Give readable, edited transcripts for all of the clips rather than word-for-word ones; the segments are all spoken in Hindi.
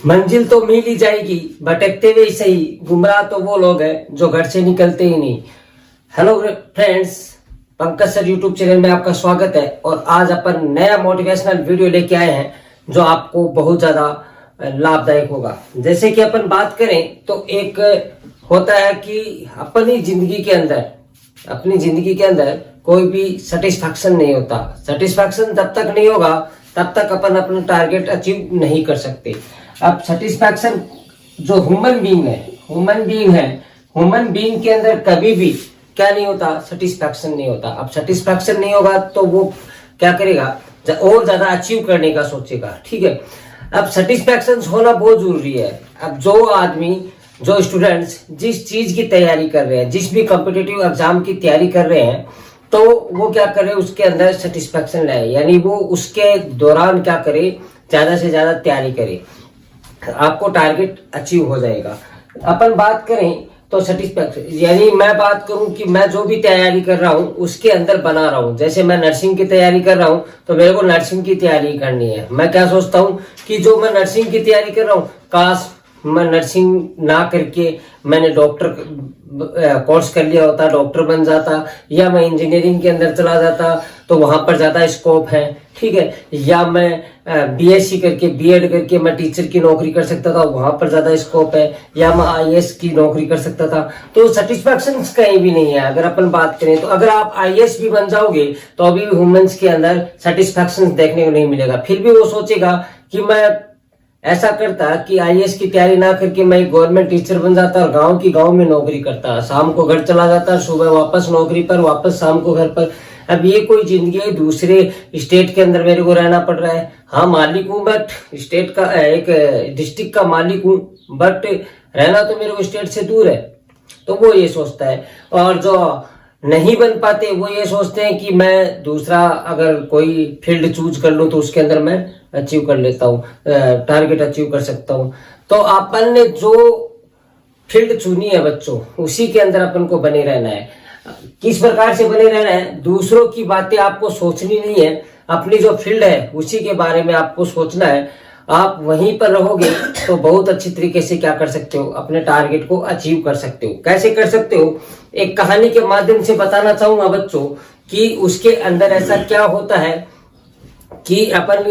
मंजिल तो मिल ही जाएगी, भटकते हुए सही। गुमराह तो वो लोग हैं जो घर से निकलते ही नहीं। Hello friends, Pankaj sir YouTube channel में आपका स्वागत है। और आज अपन नया मोटिवेशनल वीडियो लेके आए हैं जो आपको बहुत ज्यादा लाभदायक होगा। जैसे कि अपन बात करें तो एक होता है कि अपनी जिंदगी के अंदर कोई भी सेटिस्फैक्शन नहीं होता। सेटिस्फैक्शन तब तक नहीं होगा तब तक अपन अपना टारगेट अचीव नहीं कर सकते। अब सेटिस्फैक्शन जो ह्यूमन बीइंग के अंदर कभी भी क्या नहीं होता, सेटिस्फैक्शन नहीं होता। अब सेटिस्फैक्शन नहीं होगा तो वो क्या करेगा, और ज्यादा अचीव करने का सोचेगा। ठीक है, अब सेटिस्फैक्शन होना बहुत जरूरी है। अब जो स्टूडेंट्स जिस चीज की तैयारी कर रहे हैं, जिस भी कॉम्पिटिटिव एग्जाम की तैयारी कर रहे हैं, तो वो क्या करे, उसके अंदर सेटिस्फैक्शन लाए, यानी वो उसके दौरान क्या करे, ज्यादा से ज्यादा तैयारी करे, आपको टारगेट अचीव हो जाएगा। अपन बात करें तो सेटिस्फैक्शन, यानी मैं बात करूं कि मैं जो भी तैयारी कर रहा हूं उसके अंदर बना रहा हूं। जैसे मैं नर्सिंग की तैयारी कर रहा हूं तो मेरे को नर्सिंग की तैयारी करनी है। मैं क्या सोचता हूं कि जो मैं नर्सिंग की तैयारी कर रहा हूं, काश मैं नर्सिंग ना करके मैंने डॉक्टर कोर्स कर लिया होता, डॉक्टर बन जाता, या मैं इंजीनियरिंग के अंदर चला जाता तो वहां पर ज्यादा स्कोप है। ठीक है, या मैं बीएससी करके बीएड करके मैं टीचर की नौकरी कर सकता था, वहां पर ज्यादा स्कोप है, या मैं आईएएस की नौकरी कर सकता था। तो सेटिस्फैक्शन कहीं भी नहीं है। अगर अपन बात करें तो अगर आप आईएएस भी बन जाओगे तो अभी ह्यूमंस के अंदर सेटिस्फैक्शन देखने को नहीं मिलेगा। फिर भी वो सोचेगा कि मैं ऐसा करता कि आईएएस की तैयारी ना करके मैं गवर्नमेंट टीचर बन जाता और गांव में नौकरी करता, शाम को घर चला जाता, सुबह वापस नौकरी पर, वापस शाम को घर पर। अब ये कोई जिंदगी है? दूसरे स्टेट के अंदर मेरे को रहना पड़ रहा है। हाँ मालिक हूँ, बट स्टेट का एक डिस्ट्रिक्ट का मालिक हूँ, बट रहना तो मेरे को स्टेट से दूर है। तो वो ये सोचता है। और जो नहीं बन पाते वो ये सोचते हैं कि मैं दूसरा अगर कोई फील्ड चूज कर लूं तो उसके अंदर मैं अचीव कर लेता हूँ, टारगेट अचीव कर सकता हूँ। तो अपन ने जो फील्ड चुनी है बच्चों, उसी के अंदर अपन को बने रहना है। किस प्रकार से बने रहना है, दूसरों की बातें आपको सोचनी नहीं है, अपनी जो फील्ड है उसी के बारे में आपको सोचना है। आप वहीं पर रहोगे तो बहुत अच्छी तरीके से क्या कर सकते हो, अपने टारगेट को अचीव कर सकते हो। कैसे कर सकते हो, एक कहानी के माध्यम से बताना चाहूंगा बच्चों कि उसके अंदर ऐसा क्या होता है कि अपन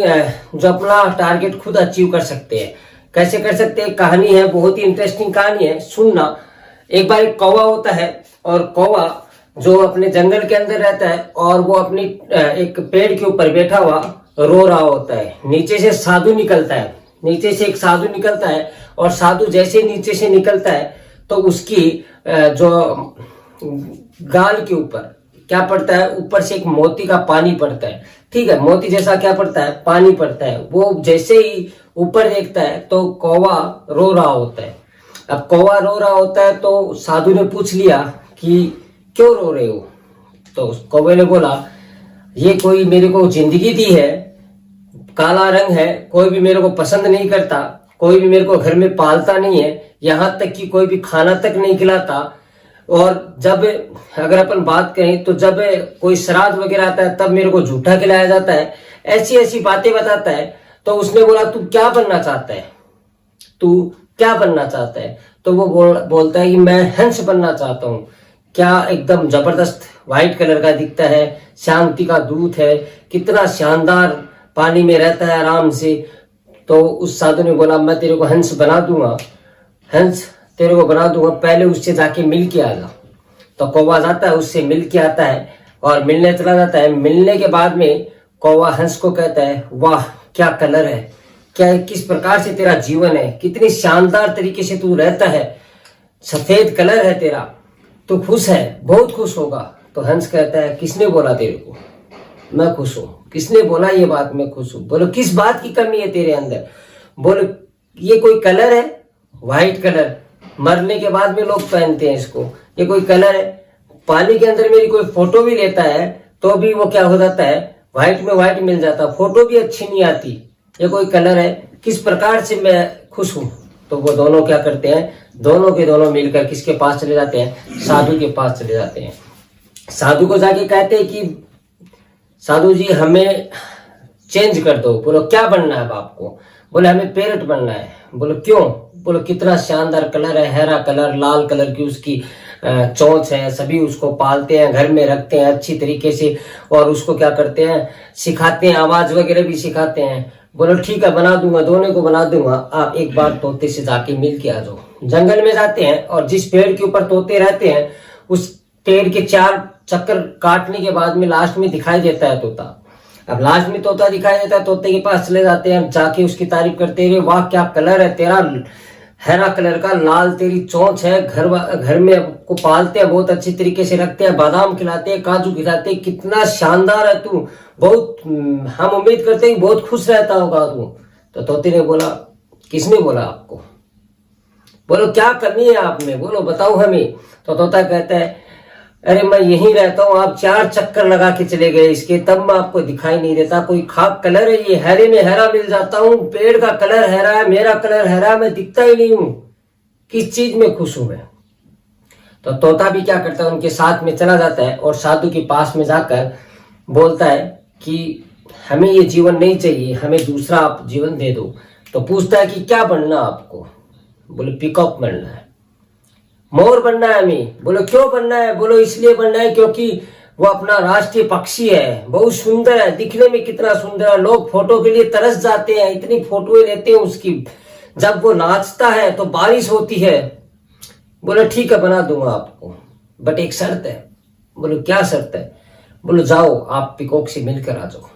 जो अपना टारगेट खुद अचीव कर सकते हैं। कैसे कर सकते हैं, कहानी है, बहुत ही इंटरेस्टिंग कहानी है, सुनना। एक बार एक कौवा होता है, और कौवा जो अपने जंगल के अंदर रहता है और वो अपनी एक पेड़ के ऊपर बैठा हुआ रो रहा होता है। नीचे से एक साधु निकलता है, और साधु जैसे नीचे से निकलता है तो उसकी जो गाल के ऊपर क्या पड़ता है, ऊपर से एक मोती का पानी पड़ता है। ठीक है, मोती जैसा क्या पड़ता है, पानी पड़ता है। वो जैसे ही ऊपर देखता है तो कौवा रो रहा होता है। अब कौवा रो रहा होता है तो साधु ने पूछ लिया कि क्यों रो रहे हो? तो कौवे ने बोला, ये कोई मेरे को जिंदगी दी है, काला रंग है, कोई भी मेरे को पसंद नहीं करता, कोई भी मेरे को घर में पालता नहीं है, यहाँ तक कि कोई भी खाना तक नहीं खिलाता। और जब अगर अपन बात करें तो जब कोई श्राद्ध वगैरह आता है तब मेरे को झूठा खिलाया जाता है। ऐसी ऐसी बातें बताता है। तो उसने बोला, तू क्या बनना चाहता है? तो वो बोलता है कि मैं हंस बनना चाहता हूँ। क्या एकदम जबरदस्त व्हाइट कलर का दिखता है, शांति का दूत है, कितना शानदार, पानी में रहता है आराम से। तो उस साधु ने बोला, मैं तेरे को हंस बना दूंगा, पहले उससे जाके मिल के आ जा। तो कौवा जाता है, उससे मिल के आता है और मिलने चला जाता है। मिलने के बाद में कौवा हंस को कहता है, वाह क्या कलर है, क्या किस प्रकार से तेरा जीवन है, कितनी शानदार तरीके से तू रहता है, सफेद कलर है तेरा, तू खुश है, बहुत खुश होगा। तो हंस कहता है, किसने बोला तेरे को मैं खुश हूं? किसने बोला ये बात मैं खुश हूं? बोलो किस बात की कमी है तेरे अंदर? बोलो ये कोई कलर है, व्हाइट कलर, मरने के बाद में लोग पहनते हैं इसको, ये कोई कलर है? पानी के अंदर मेरी कोई फोटो भी लेता है तो भी वो क्या हो जाता है, व्हाइट में व्हाइट मिल जाता, फोटो भी अच्छी नहीं आती, ये कोई कलर है? किस प्रकार से मैं खुश हूं? तो वो दोनों क्या करते हैं, दोनों के दोनों मिलकर किसके पास चले जाते हैं, साधु के पास चले जाते हैं। साधु को जाके कहते हैं कि साधु जी हमें चेंज कर दो। बोलो क्या बनना है अब आपको? बोले हमें पैरट बनना है। बोले क्यों? बोले कितना शानदार कलर है, हरा कलर, लाल कलर की उसकी चोंच है, सभी उसको पालते हैं, घर में रखते हैं अच्छी तरीके से, और उसको क्या करते हैं, सिखाते हैं, आवाज वगैरह भी सिखाते हैं। बोलो ठीक है, बना दूंगा, दोनों को बना दूंगा, आप एक बार तोते से जाके मिल के आ जाओ। जंगल में जाते हैं और जिस पेड़ के ऊपर तोते रहते हैं उस पेड़ के 4 चक्कर काटने के बाद में लास्ट में दिखाई देता है तोता। अब लास्ट में तोता दिखाई देता है, तोते के पास चले जाते हैं, जाके उसकी तारीफ करते हैं, वाह क्या कलर है तेरा, हरा कलर का, लाल तेरी चोंच है, घर में को पालते हैं, बहुत अच्छी तरीके से रखते हैं, बादाम खिलाते हैं, काजू खिलाते हैं, कितना शानदार है तू, बहुत हम उम्मीद करते हैं बहुत खुश रहता होगा तू। तो तोते ने बोला किसने बोला आपको? बोलो क्या कमी है आप में, बोलो बताओ हमें। तो तोता कहता है अरे मैं यहीं रहता हूँ, आप 4 चक्कर लगा के चले गए इसके, तब मैं आपको दिखाई नहीं देता, कोई खाक कलर है ये, हरे में हरा मिल जाता हूँ, पेड़ का कलर हरा है, मेरा कलर हरा है, मैं दिखता ही नहीं हूँ, किस चीज में खुश हूं मैं। तो तोता भी क्या करता है, उनके साथ में चला जाता है और साधु के पास में जाकर बोलता है कि हमें ये जीवन नहीं चाहिए, हमें दूसरा आप जीवन दे दो। तो पूछता है कि क्या बनना आपको? बोले पीकॉक बनना है, मोर बनना है हमें। बोलो क्यों बनना है? बोलो इसलिए बनना है क्योंकि वो अपना राष्ट्रीय पक्षी है, बहुत सुंदर है, दिखने में कितना सुंदर है, लोग फोटो के लिए तरस जाते हैं, इतनी फोटोएं लेते हैं उसकी, जब वो नाचता है तो बारिश होती है। बोलो ठीक है बना दूंगा आपको, बट एक शर्त है। बोलो क्या शर्त है? बोलो जाओ आप पिकॉक से मिलकर आ जाओ।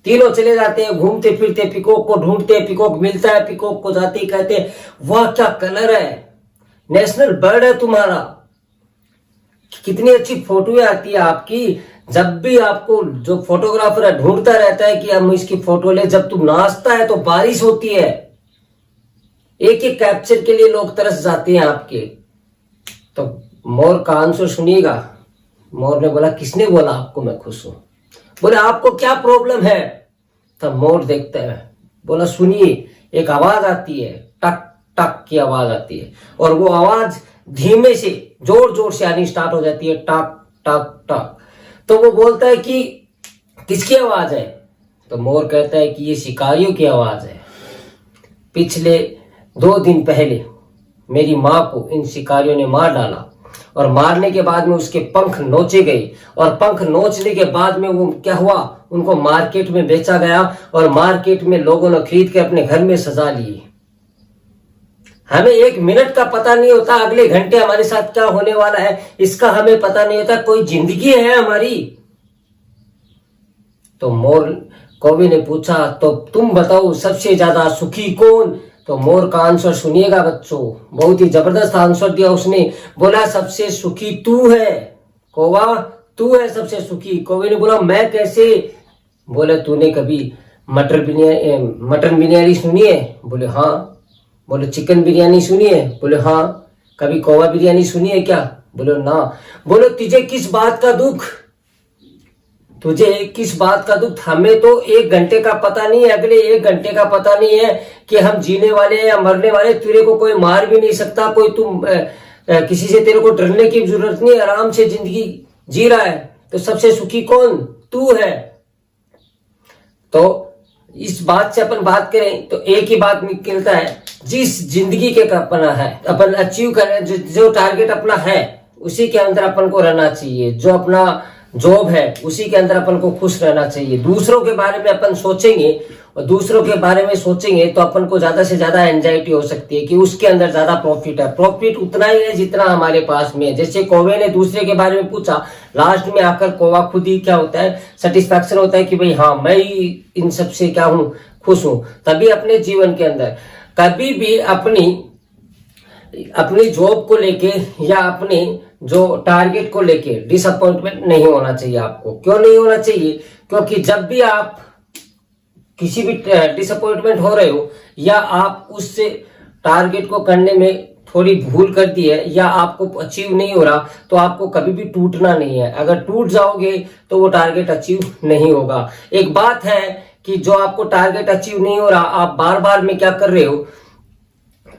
तीनों चले जाते हैं, घूमते फिरते पिकॉक को ढूंढते, पिकॉक मिलता है, पिकॉक को जाते ही कहते हैं वाह क्या कलर है, नेशनल बर्ड है तुम्हारा, कितनी अच्छी फोटोएं आती है आपकी, जब भी आपको जो फोटोग्राफर है ढूंढता रहता है कि हम इसकी फोटो ले, जब तुम नाचता है तो बारिश होती है, एक एक कैप्चर के लिए लोग तरस जाते हैं आपके। तो मोर का आंसर सुनिएगा। मोर ने बोला किसने बोला आपको मैं खुश हूं? बोले आपको क्या प्रॉब्लम है? तब मोर देखता है, बोला सुनिए, एक आवाज आती है, टक टक की आवाज आती है, और वो आवाज धीमे से जोर जोर से आनी स्टार्ट हो जाती है, टक टक टक। तो वो बोलता है कि किसकी आवाज है? तो मोर कहता है कि ये शिकारियों की आवाज है, पिछले 2 दिन पहले मेरी माँ को इन शिकारियों ने मार डाला, और मारने के बाद में उसके पंख नोचे गए, और पंख नोचने के बाद में वो क्या हुआ, उनको मार्केट में बेचा गया, और मार्केट में लोगों ने खरीद के अपने घर में सजा लिए। हमें 1 मिनट का पता नहीं होता, अगले घंटे हमारे साथ क्या होने वाला है इसका हमें पता नहीं होता, कोई जिंदगी है हमारी। तो मोर कौवे ने पूछा तो तुम बताओ सबसे ज्यादा सुखी कौन? तो मोर का आंसर सुनिएगा बच्चों, बहुत ही जबरदस्त आंसर दिया उसने। बोला सबसे सुखी तू है कौवा, तू है सबसे सुखी। कौवे ने बोला मैं कैसे? बोले तूने कभी मटन बिरयानी सुनी है? बोले हाँ। बोले चिकन बिरयानी सुनी है? बोले हाँ। कभी कौवा बिरयानी सुनी है क्या? बोले ना। बोले तुझे किस बात का दुख? तुझे किस बात का दुख? हमें तो 1 घंटे का पता नहीं है, अगले 1 घंटे का पता नहीं है कि हम जीने वाले हैं या मरने वाले। तेरे को कोई मार भी नहीं सकता, कोई तुम किसी से तेरे को डरने की जरूरत नहीं, आराम से जिंदगी जी रहा है। तो सबसे सुखी कौन? तू है। तो इस बात से अपन बात करें तो एक ही बात निकलता है, जिस जिंदगी के अपना है अपन अचीव करें, जो टारगेट अपना है उसी के अंदर अपन को रहना चाहिए, जो अपना जॉब है उसी के अंदर अपन को खुश रहना चाहिए। दूसरों के बारे में अपन सोचेंगे और दूसरों के बारे में सोचेंगे तो अपन को ज्यादा से ज्यादा एंजाइटी हो सकती है कि उसके अंदर ज्यादा प्रॉफिट है। प्रॉफिट उतना ही है जितना हमारे पास में है। जैसे कौवे ने दूसरे के बारे में पूछा, लास्ट में आकर कौवा खुद ही क्या होता है, सेटिस्फैक्शन होता है कि भाई हाँ मैं ही इन सबसे क्या हूँ, खुश हूँ। तभी अपने जीवन के अंदर कभी भी अपनी जॉब को लेके या अपने जो टारगेट को लेके डिसअपॉइंटमेंट नहीं होना चाहिए आपको। क्यों नहीं होना चाहिए? क्योंकि जब भी आप किसी भी डिसअपॉइंटमेंट हो रहे हो या आप उससे टारगेट को करने में थोड़ी भूल कर दी है या आपको अचीव नहीं हो रहा, तो आपको कभी भी टूटना नहीं है। अगर टूट जाओगे तो वो टारगेट अचीव नहीं होगा। एक बात है कि जो आपको टारगेट अचीव नहीं हो रहा, आप बार बार में क्या कर रहे हो,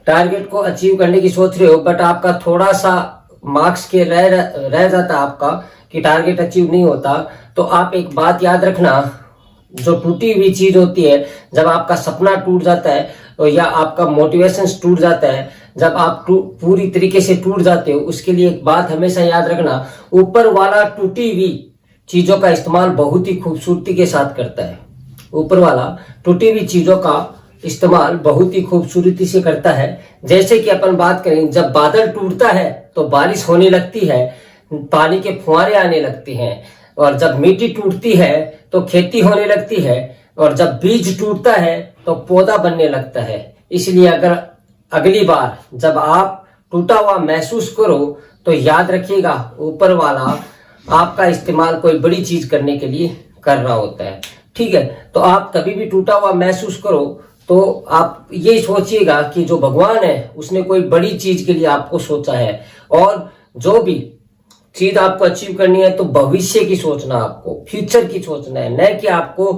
टारगेट को अचीव करने की सोच रहे हो, बट आपका थोड़ा सा मार्क्स के रह जाता आपका कि टारगेट अचीव नहीं होता, तो आप एक बात याद रखना, जो टूटी हुई चीज होती है, जब आपका सपना टूट जाता है या आपका मोटिवेशन टूट जाता है, जब आप पूरी तरीके से टूट जाते हो, उसके लिए एक बात हमेशा याद रखना, ऊपर वाला टूटी हुई चीजों का इस्तेमाल बहुत ही खूबसूरती के साथ करता है। ऊपर वाला टूटी हुई चीजों का इस्तेमाल बहुत ही खूबसूरती से करता है। जैसे कि अपन बात करें, जब बादल टूटता है तो बारिश होने लगती है, पानी के फुहारे आने लगते हैं, और जब मिट्टी टूटती है तो खेती होने लगती है, और जब बीज टूटता है तो पौधा बनने लगता है। इसलिए अगर अगली बार जब आप टूटा हुआ महसूस करो तो याद रखिएगा, ऊपर वाला आपका इस्तेमाल कोई बड़ी चीज करने के लिए कर रहा होता है। ठीक है, तो आप कभी भी टूटा हुआ महसूस करो तो आप ये सोचिएगा कि जो भगवान है उसने कोई बड़ी चीज के लिए आपको सोचा है, और जो भी चीज आपको अचीव करनी है तो भविष्य की सोचना, आपको फ्यूचर की सोचना है, न कि आपको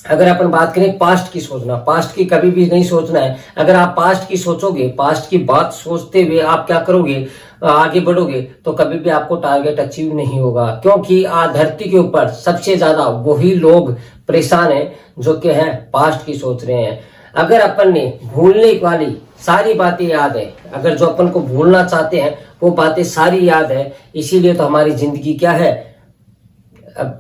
अगर अपन बात करें पास्ट की सोचना, पास्ट की कभी भी नहीं सोचना है। अगर आप पास्ट की सोचोगे, पास्ट की बात सोचते हुए आप क्या करोगे, आगे बढ़ोगे, तो कभी भी आपको टारगेट अचीव नहीं होगा। क्योंकि आज धरती के ऊपर सबसे ज्यादा वही लोग परेशान हैं जो कि हैं पास्ट की सोच रहे हैं। अगर अपन ने भूलने वाली सारी बातें याद है, अगर जो अपन को भूलना चाहते हैं वो बातें सारी याद है, इसीलिए तो हमारी जिंदगी क्या है,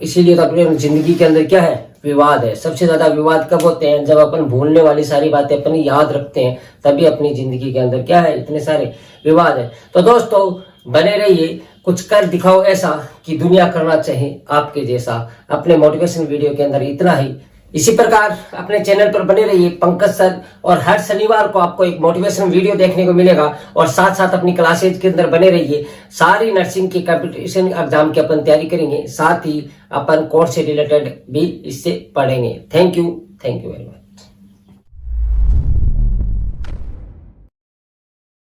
इसीलिए तो अपनी जिंदगी के अंदर क्या है, विवाद है। सबसे ज्यादा विवाद कब होते हैं, जब अपन भूलने वाली सारी बातें अपन याद रखते हैं, तभी अपनी जिंदगी के अंदर क्या है, इतने सारे विवाद है। तो दोस्तों बने रहिए, कुछ कर दिखाओ ऐसा कि दुनिया करना चाहे आपके जैसा। अपने मोटिवेशन वीडियो के अंदर इतना ही। इसी प्रकार अपने चैनल पर बने रहिए पंकज सर, और हर शनिवार को आपको एक मोटिवेशन वीडियो देखने को मिलेगा, और साथ साथ अपनी क्लासेज के अंदर बने रहिए। सारी नर्सिंग की कंपटीशन एग्जाम की अपन तैयारी करेंगे, साथ ही अपन कोर्स से रिलेटेड भी इससे पढ़ेंगे। Thank you very much.